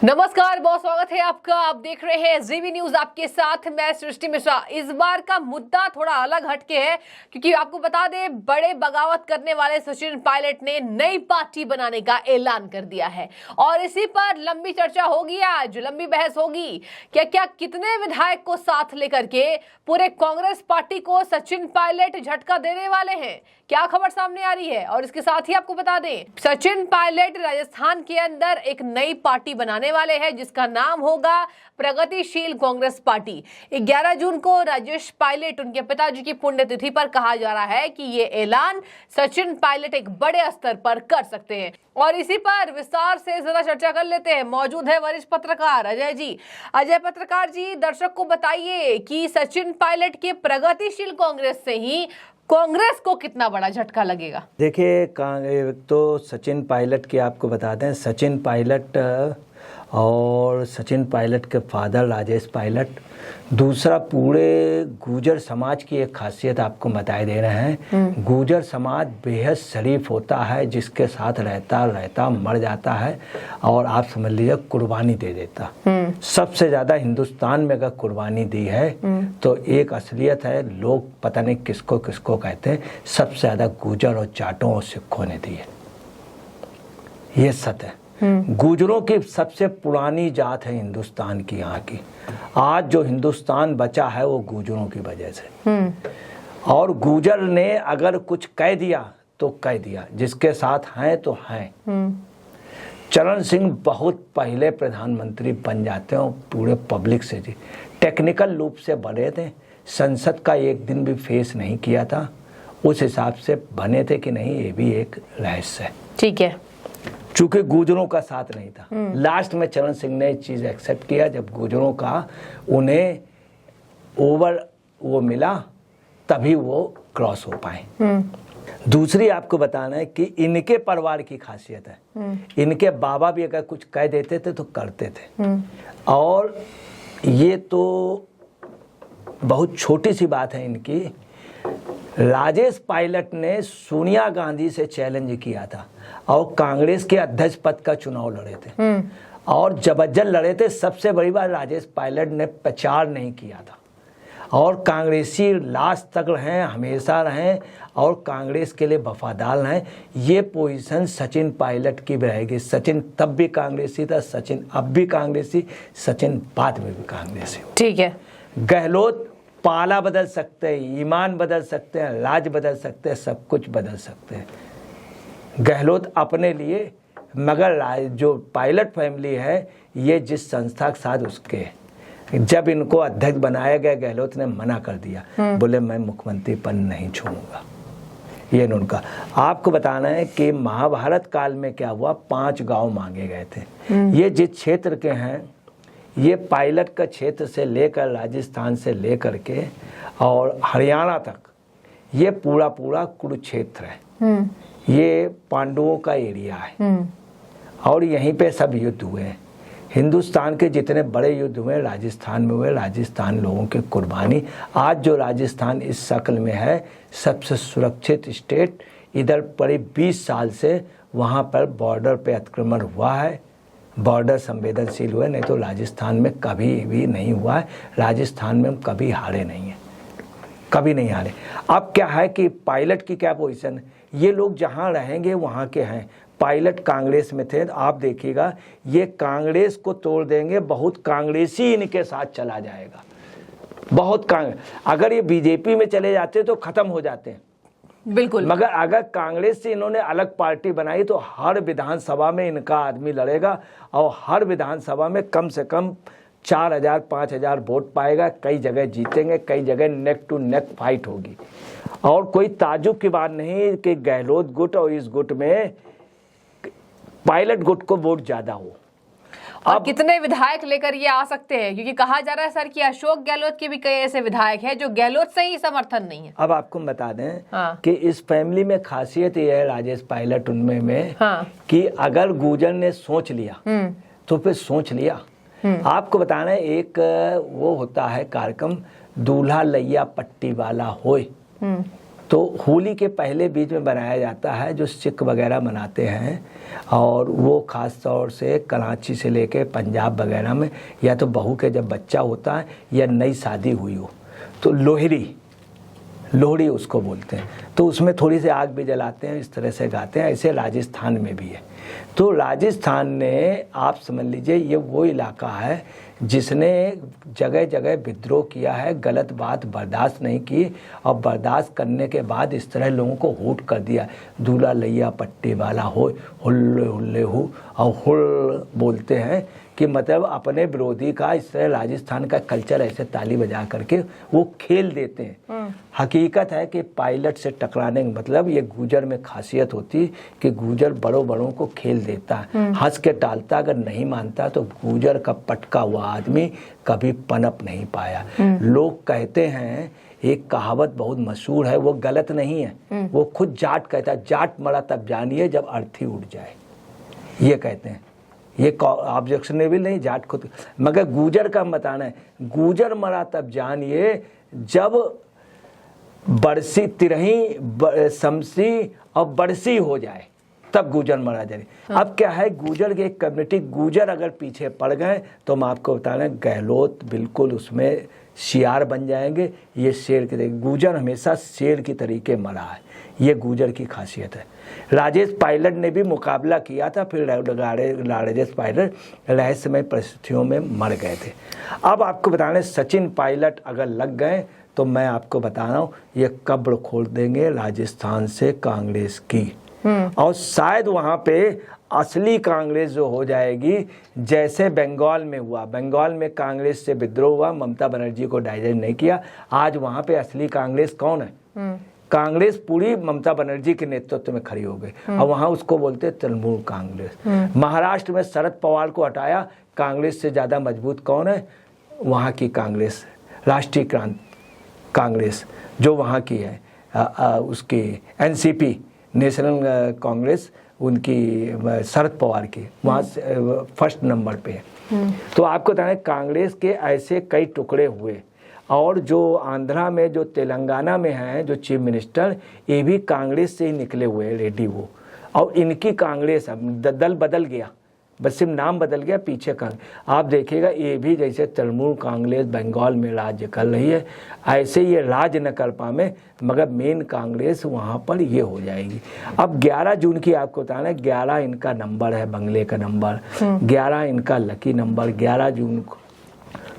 नमस्कार, बहुत स्वागत है आपका। आप देख रहे हैं जीवी न्यूज, आपके साथ मैं सृष्टि मिश्रा। इस बार का मुद्दा थोड़ा अलग हटके है क्योंकि आपको बता दें, बड़े बगावत करने वाले सचिन पायलट ने नई पार्टी बनाने का ऐलान कर दिया है और इसी पर लंबी चर्चा होगी, आज लंबी बहस होगी। क्या कितने विधायक को साथ लेकर के पूरे कांग्रेस पार्टी को सचिन पायलट झटका देने वाले हैं, क्या खबर सामने आ रही है। और इसके साथ ही आपको बता दें, सचिन पायलट राजस्थान के अंदर एक नई पार्टी बनाने वाले हैं जिसका नाम होगा प्रगतिशील कांग्रेस पार्टी। 11 जून को राजेश पायलट, उनके पिताजी की पुण्यतिथि पर कहा जा रहा है कि ये ऐलान सचिन पायलट एक बड़े स्तर पर कर सकते हैं। और इसी पर विस्तार से जरा चर्चा कर लेते हैं। मौजूद है वरिष्ठ पत्रकार अजय जी। अजय पत्रकार जी, दर्शक को बताइए कि सचिन पायलट के प्रगतिशील कांग्रेस से ही कांग्रेस को कितना बड़ा झटका लगेगा। देखिए, तो सचिन पायलट की आपको बता दें, सचिन पायलट और सचिन पायलट के फादर राजेश पायलट, दूसरा पूरे गुर्जर समाज की एक खासियत आपको बताए दे रहे हैं। गुर्जर समाज बेहद शरीफ होता है, जिसके साथ रहता मर जाता है और आप समझ लीजिए कुर्बानी दे देता। सबसे ज्यादा हिंदुस्तान में अगर कुर्बानी दी है तो एक असलियत है, लोग पता नहीं किसको किसको कहते हैं, सबसे ज्यादा गुर्जर और जाटों और सिखों ने दी है। ये सत्य है। गुर्जरों की सबसे पुरानी जात है हिंदुस्तान की, यहाँ की। आज जो हिंदुस्तान बचा है वो गुर्जरों की वजह से। और गुर्जर ने अगर कुछ कह दिया तो कह दिया, जिसके साथ हैं तो हैं। चरण सिंह बहुत पहले प्रधानमंत्री बन जाते हैं, पूरे पब्लिक से जी टेक्निकल रूप से बने थे, संसद का एक दिन भी फेस नहीं किया था, उस हिसाब से बने थे कि नहीं, ये भी एक रहस्य है। ठीक है, चूंकि गुर्जरों का साथ नहीं था। लास्ट में चरण सिंह ने चीज एक्सेप्ट किया, जब गुर्जरों का उन्हें ओवर वो मिला तभी वो क्रॉस हो पाए। दूसरी आपको बताना है कि इनके परिवार की खासियत है, इनके बाबा भी अगर कुछ कह देते थे तो करते थे। और ये तो बहुत छोटी सी बात है इनकी। राजेश पायलट ने सोनिया गांधी से चैलेंज किया था और कांग्रेस के अध्यक्ष पद का चुनाव लड़े थे और जबरदस्त लड़े थे। सबसे बड़ी बात, राजेश पायलट ने प्रचार नहीं किया था और कांग्रेसी लास्ट तक रहे, हमेशा रहे और कांग्रेस के लिए वफादार रहे। ये पोजीशन सचिन पायलट की भी रहेगी। सचिन तब भी कांग्रेसी था, सचिन अब भी कांग्रेसी, सचिन बाद में भी कांग्रेसी। ठीक है, गहलोत पाला बदल सकते हैं, ईमान बदल सकते हैं, राज बदल सकते हैं, सब कुछ बदल सकते हैं गहलोत अपने लिए, मगर जो पायलट फैमिली है ये जिस संस्था के साथ उसके है। जब इनको अध्यक्ष बनाया गया, गहलोत ने मना कर दिया, बोले मैं मुख्यमंत्री पद नहीं छोड़ूंगा। ये उनका आपको बताना है कि महाभारत काल में क्या हुआ, 5 गांव मांगे गए थे। ये जिस क्षेत्र के हैं, ये पायलट का क्षेत्र से लेकर राजस्थान से लेकर के और हरियाणा तक, ये पूरा कुरुक्षेत्र है। ये पांडवों का एरिया है और यहीं पे सब युद्ध हुए हैं। हिंदुस्तान के जितने बड़े युद्ध हुए राजस्थान में हुए। राजस्थान लोगों की कुर्बानी, आज जो राजस्थान इस शक्ल में है, सबसे सुरक्षित स्टेट इधर पड़े 20 साल से वहाँ पर बॉर्डर पे अतिक्रमण हुआ है, बॉर्डर संवेदनशील हुए, नहीं तो राजस्थान में कभी भी नहीं हुआ है। राजस्थान में हम कभी हारे नहीं हैं, कभी नहीं हारे। अब क्या है कि पायलट की क्या पोजीशन है, ये लोग जहां रहेंगे वहां के हैं। पायलट कांग्रेस में थे, आप देखिएगा ये कांग्रेस को तोड़ देंगे, बहुत कांग्रेसी इनके साथ चला जाएगा, बहुत कांग्रेस। अगर ये बीजेपी में चले जाते तो खत्म हो जाते हैं, बिल्कुल। मगर अगर कांग्रेस से इन्होंने अलग पार्टी बनाई तो हर विधानसभा में इनका आदमी लड़ेगा और हर विधानसभा में कम से कम 4,000-5,000 वोट पाएगा। कई जगह जीतेंगे, कई जगह नेक टू नेक फाइट होगी। और कोई ताजुब की बात नहीं कि गहलोत गुट और इस गुट में पायलट गुट को वोट ज्यादा हो। अब कितने विधायक लेकर ये आ सकते हैं, क्योंकि कहा जा रहा है सर कि अशोक गहलोत के भी कई ऐसे विधायक हैं जो गहलोत से ही समर्थन नहीं है। अब आपको बता दें कि इस फैमिली में खासियत ये है, राजेश पायलट उनमें में कि अगर गुर्जर ने सोच लिया तो फिर सोच लिया। आपको बताना है, एक वो होता है कार्यक्रम, दूल्हा लैया पट्टी वाला होए, तो होली के पहले बीच में बनाया जाता है, जो सिख वगैरह मनाते हैं, और वो ख़ास तौर से कराची से लेके पंजाब वगैरह में, या तो बहू के जब बच्चा होता है या नई शादी हुई हो, तो लोहड़ी उसको बोलते हैं। तो उसमें थोड़ी सी आग भी जलाते हैं, इस तरह से गाते हैं। ऐसे राजस्थान में भी है। तो राजस्थान ने, आप समझ लीजिए, ये वो इलाका है जिसने जगह जगह विद्रोह किया है, गलत बात बर्दाश्त नहीं की, और बर्दाश्त करने के बाद इस तरह लोगों को हुट कर दिया। दूल्हा लैया पट्टी वाला हो, हुल्ले हुल्ले हो, और हुल बोलते हैं कि मतलब अपने विरोधी का इस तरह राजस्थान का कल्चर ऐसे ताली बजा करके वो खेल देते हैं। हकीकत है कि पायलट से टकराने का मतलब, ये गुजर में खासियत होती कि गुजर बड़ों को खेल देता है, हंस के टालता। अगर नहीं मानता तो गुजर का पटका हुआ आदमी कभी पनप नहीं पाया। लोग कहते हैं, एक कहावत बहुत मशहूर है, वो गलत नहीं है, वो खुद जाट कहता है, जाट मरा तब जानिए जब अर्थी उठ जाए, ये कहते हैं। ये ऑब्जेक्शनेबल नहीं, जाट खुद, मगर गुजर का बताना है, गुजर मरा तब जानिए जब बरसी तिरही समसी और बरसी हो जाए, तब गुजर मरा जाए। हाँ। अब क्या है, गुजर की एक कम्युनिटी, गुजर अगर पीछे पड़ गए तो हम आपको बता रहे हैं, गहलोत बिल्कुल उसमें शियार बन जाएंगे। ये शेर के तरीके, गुजर हमेशा शेर की तरीके मरा है, ये गुजर की खासियत है। राजेश पायलट ने भी मुकाबला किया था, फिर राजेश पायलट रहस्यमय परिस्थितियों में मर गए थे। अब आपको बताने, सचिन पायलट अगर लग गए तो मैं आपको बता रहा हूँ, ये कब्र खोल देंगे राजस्थान से कांग्रेस की, और शायद वहाँ पे असली कांग्रेस जो हो जाएगी, जैसे बंगाल में हुआ। बंगाल में कांग्रेस से विद्रोह हुआ, ममता बनर्जी को डाइजेस्ट नहीं किया। आज वहाँ पे असली कांग्रेस कौन है? कांग्रेस पूरी ममता बनर्जी के नेतृत्व में खड़ी हो गई, और वहाँ उसको बोलते हैं तृणमूल कांग्रेस। महाराष्ट्र में शरद पवार को हटाया, कांग्रेस से ज़्यादा मजबूत कौन है? वहाँ की कांग्रेस, राष्ट्रीय क्रांति कांग्रेस जो वहाँ की है, उसकी एनसीपी, नेशनल कांग्रेस, उनकी शरद पवार की, वहाँ फर्स्ट नंबर पे है। तो आपको बताएं, कांग्रेस के ऐसे कई टुकड़े हुए, और जो आंध्रा में, जो तेलंगाना में हैं, जो चीफ मिनिस्टर, ये भी कांग्रेस से ही निकले हुए हैं, रेड्डी वो। और इनकी कांग्रेस अब दल बदल गया, बस सिर्फ नाम बदल गया, पीछे आप देखिएगा, ये भी जैसे तृणमूल कांग्रेस बंगाल में राज्य कर रही है, ऐसे ये राज न कर पाए, मगर मेन कांग्रेस वहाँ पर ये हो जाएगी। अब 11 जून की आपको बताना है, 11 इनका नंबर है, बंगले का नंबर, 11 इनका लकी नंबर, 11 जून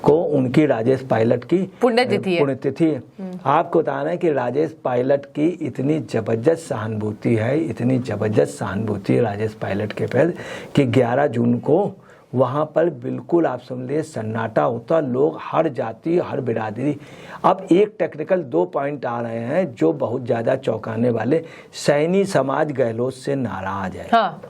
को उनकी राजेश पायलट की पुण्यतिथि है। आपको बताना है कि राजेश पायलट की इतनी जबरदस्त सहानुभूति है, इतनी जबरदस्त सहानुभूति है राजेश पायलट के प्रति, कि 11 जून को वहाँ पर बिल्कुल आप समझ लीजिए सन्नाटा होता, लोग हर जाति, हर बिरादरी। अब एक टेक्निकल 2 पॉइंट आ रहे हैं जो बहुत ज़्यादा चौंकाने वाले। सैनी समाज गहलोत से नाराज है। हाँ।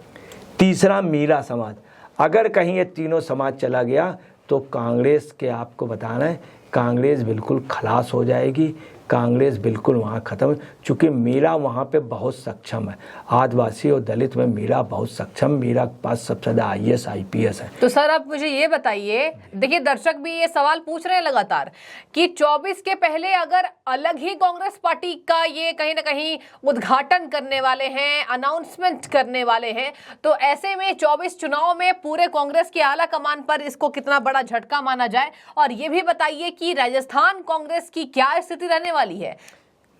तीसरा मीरा समाज, अगर कहीं ये तीनों समाज चला गया तो कांग्रेस के, आपको बताना है, कांग्रेस बिल्कुल खलास हो जाएगी, कांग्रेस बिल्कुल वहाँ खत्म। चूँकि मीरा वहाँ पे बहुत सक्षम है, आदिवासी और दलित में मीरा बहुत सक्षम, मीरा के पास सबसे ज़्यादा IAS IPS है। तो सर आप मुझे ये बताइए, देखिए दर्शक भी ये सवाल पूछ रहे हैं लगातार कि 24 के पहले अगर अलग ही कांग्रेस पार्टी का ये कहीं ना कहीं उद्घाटन करने वाले हैं, अनाउंसमेंट करने वाले हैं, तो ऐसे में 24 चुनाव में पूरे कांग्रेस की आला कमान पर इसको कितना बड़ा झटका माना जाए? और ये भी बताइए कि राजस्थान कांग्रेस की क्या स्थिति रहने वाली है?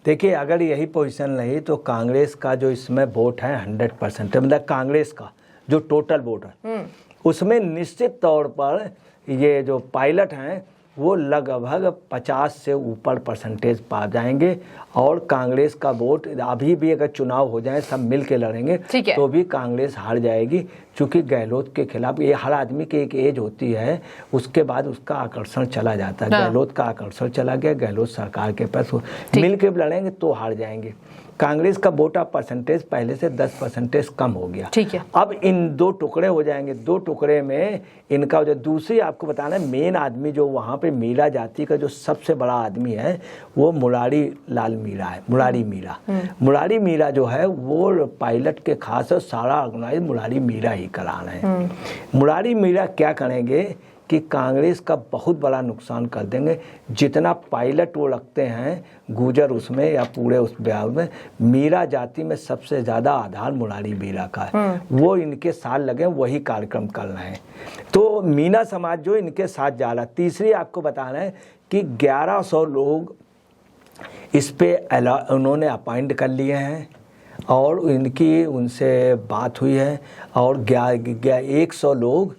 देखिए, अगर यही पोजीशन रही तो कांग्रेस का जो इसमें वोट है 100%, मतलब कांग्रेस का जो टोटल वोट है उसमें निश्चित तौर पर ये जो पायलट हैं वो लगभग 50 से ऊपर परसेंटेज पा जाएंगे। और कांग्रेस का वोट अभी भी अगर चुनाव हो जाए, सब मिल के लड़ेंगे तो भी कांग्रेस हार जाएगी, क्योंकि गहलोत के खिलाफ ये हर आदमी की एक एज होती है, उसके बाद उसका आकर्षण चला जाता है। गहलोत का आकर्षण चला गया, गहलोत सरकार के पास, मिल के लड़ेंगे तो हार जाएंगे। कांग्रेस का वोट परसेंटेज पहले से 10% कम हो गया। ठीक है। अब इन 2 टुकड़े हो जाएंगे, 2 टुकड़े में इनका जो दूसरी आपको बताना है, मेन आदमी जो वहाँ पे मीरा जाति का जो सबसे बड़ा आदमी है वो मुरारी लाल मीरा है, मुरारी मीरा। मुरारी मीरा जो है वो पायलट के खास और सारा ऑर्गेनाइज मुरारी मीरा ही करा रहे हैं। मुरारी मीरा क्या करेंगे कि कांग्रेस का बहुत बड़ा नुकसान कर देंगे। जितना पायलट वो रखते हैं गुजर उसमें या पूरे उस बिहार में, मीरा जाति में सबसे ज़्यादा आधार मुरारी मीरा का है, वो इनके साथ लगे वही कार्यक्रम कर रहे हैं। तो मीना समाज जो इनके साथ जा रहा है। तीसरी आपको बता रहे हैं कि 1100 लोग इस पे उन्होंने अपॉइंट कर लिए हैं और इनकी उनसे बात हुई है और 100 लोग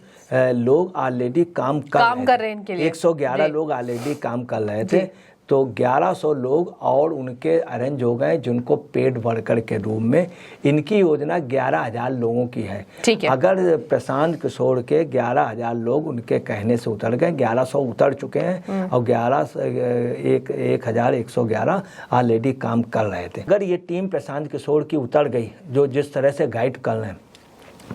ऑलरेडी काम कर रहे हैं इनके लिए। 111 लोग ऑलरेडी काम कर रहे थे, तो 1100 लोग और उनके अरेंज हो गए जिनको पेड वर्कर के रूप में। इनकी योजना 11,000 लोगों की है। अगर प्रशांत किशोर के 11,000 लोग उनके कहने से उतर गए, 1100 उतर चुके हैं और 1,111 ऑलरेडी काम कर रहे थे। अगर ये टीम प्रशांत किशोर की उतर गई जो जिस तरह से गाइड कर रहे हैं,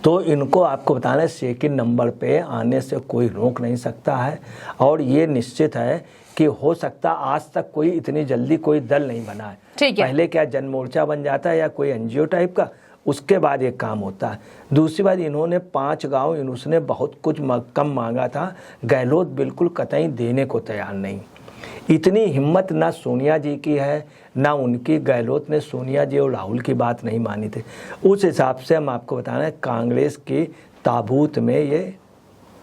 तो इनको आपको बताना है सेकंड नंबर पे आने से कोई रोक नहीं सकता है। और ये निश्चित है कि हो सकता आज तक कोई इतनी जल्दी कोई दल नहीं बना है। पहले क्या जन मोर्चा बन जाता है या कोई एनजीओ टाइप का, उसके बाद ये काम होता है। दूसरी बात, इन्होंने 5 गांव इन्होंने बहुत कुछ कम मांगा था, गहलोत बिल्कुल कतई देने को तैयार नहीं। इतनी हिम्मत ना सोनिया जी की है ना उनकी। गहलोत ने सोनिया जी और राहुल की बात नहीं मानी थी। उस हिसाब से हम आपको बताना है कांग्रेस की ताबूत में ये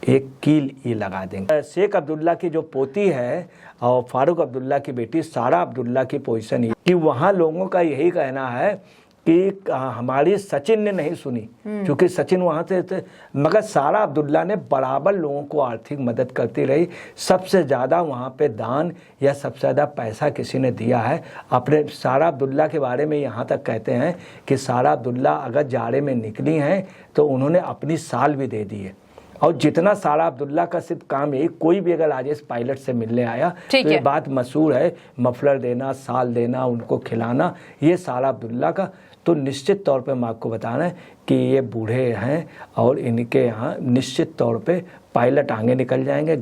एक कील ये लगा देंगे। शेख अब्दुल्ला की जो पोती है और फारूक अब्दुल्ला की बेटी सारा अब्दुल्ला की पोजीशन ये कि वहाँ लोगों का यही कहना है कि हमारी सचिन ने नहीं सुनी, क्योंकि सचिन वहाँ से थे, मगर सारा अब्दुल्ला ने बराबर लोगों को आर्थिक मदद करती रही। सबसे ज़्यादा वहाँ पे दान या सबसे ज़्यादा पैसा किसी ने दिया है अपने। सारा अब्दुल्ला के बारे में यहाँ तक कहते हैं कि सारा अब्दुल्ला अगर जाड़े में निकली हैं तो उन्होंने अपनी साल भी दे दी है। और जितना सारा अब्दुल्ला का सिर्फ काम है, कोई भी अगर राजेश पायलट से मिलने आया तो ये बात मशहूर है, मफलर देना, साल देना, उनको खिलाना, ये सारा अब्दुल्ला का। तो निश्चित तौर पे हम आपको बताना है कि ये बूढ़े हैं और इनके यहाँ निश्चित तौर पे पायलट आगे निकल जाएंगे,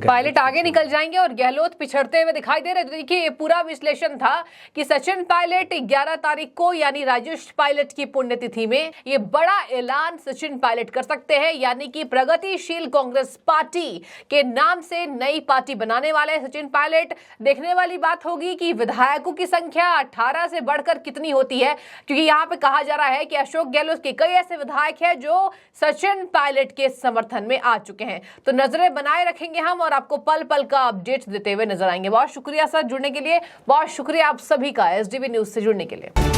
और गहलोत पिछड़ते हुए दिखाई दे रहे। देखिए ये पूरा विश्लेषण था कि सचिन पायलट 11 तारीख को यानी राजेश पायलट की पुण्यतिथि में ये बड़ा ऐलान सचिन पायलट कर सकते हैं, यानी कि प्रगतिशील कांग्रेस पार्टी के नाम से नई पार्टी बनाने वाले सचिन पायलट। देखने वाली बात होगी कि विधायकों की संख्या 18 से बढ़कर कितनी होती है, क्योंकि यहाँ पे कहा जा रहा है कि अशोक गहलोत के कई ऐसे विधायक हैं जो सचिन पायलट के समर्थन में आ चुके हैं। तो नजरें बनाए रखेंगे हम और आपको पल पल का अपडेट देते हुए नजर आएंगे। बहुत शुक्रिया सर जुड़ने के लिए, बहुत शुक्रिया आप सभी का एसडीवी न्यूज से जुड़ने के लिए।